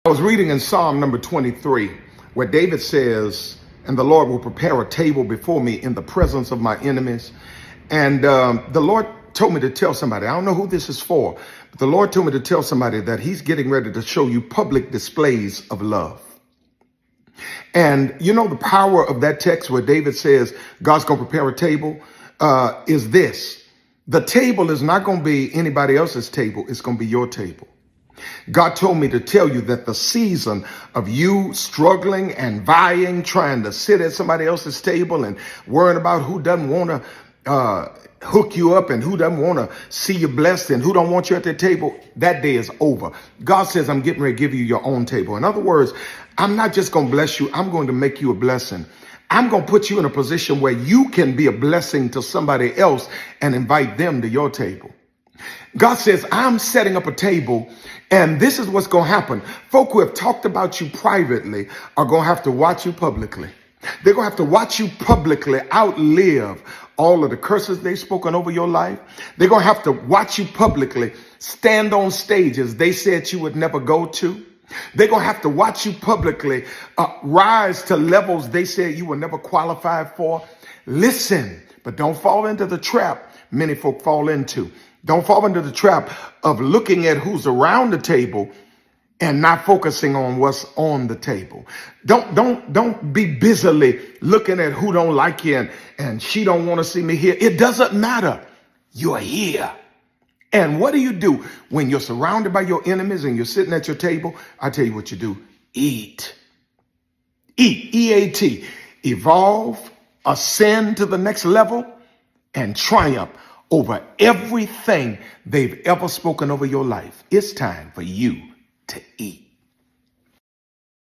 I was reading in Psalm number 23, where David says, and the Lord will prepare a table before me in the presence of my enemies. And the Lord told me to tell somebody, I don't know who this is for, but the Lord told me to tell somebody that he's getting ready to show you public displays of love. And you know, the power of that text where David says God's going to prepare a table is this. The table is not going to be anybody else's table. It's going to be your table. God told me to tell you that the season of you struggling and vying, trying to sit at somebody else's table and worrying about who doesn't want to hook you up and who doesn't want to see you blessed and who don't want you at their table, that day is over. God says, I'm getting ready to give you your own table. In other words, I'm not just going to bless you. I'm going to make you a blessing. I'm going to put you in a position where you can be a blessing to somebody else and invite them to your table. God says, I'm setting up a table, and this is what's going to happen. Folk who have talked about you privately are going to have to watch you publicly. They're going to have to watch you publicly outlive all of the curses they've spoken over your life. They're going to have to watch you publicly stand on stages they said you would never go to. They're going to have to watch you publicly rise to levels they said you were never qualified for. Listen, but don't fall into the trap many folk fall into. Don't fall into the trap of looking at who's around the table and not focusing on what's on the table. Don't be busily looking at who don't like you and she don't want to see me here. It doesn't matter. You're here. And what do you do when you're surrounded by your enemies and you're sitting at your table? I tell you what you do. Eat. Eat. E-A-T. Evolve, ascend to the next level, and triumph over everything they've ever spoken over your life. It's time for you to eat.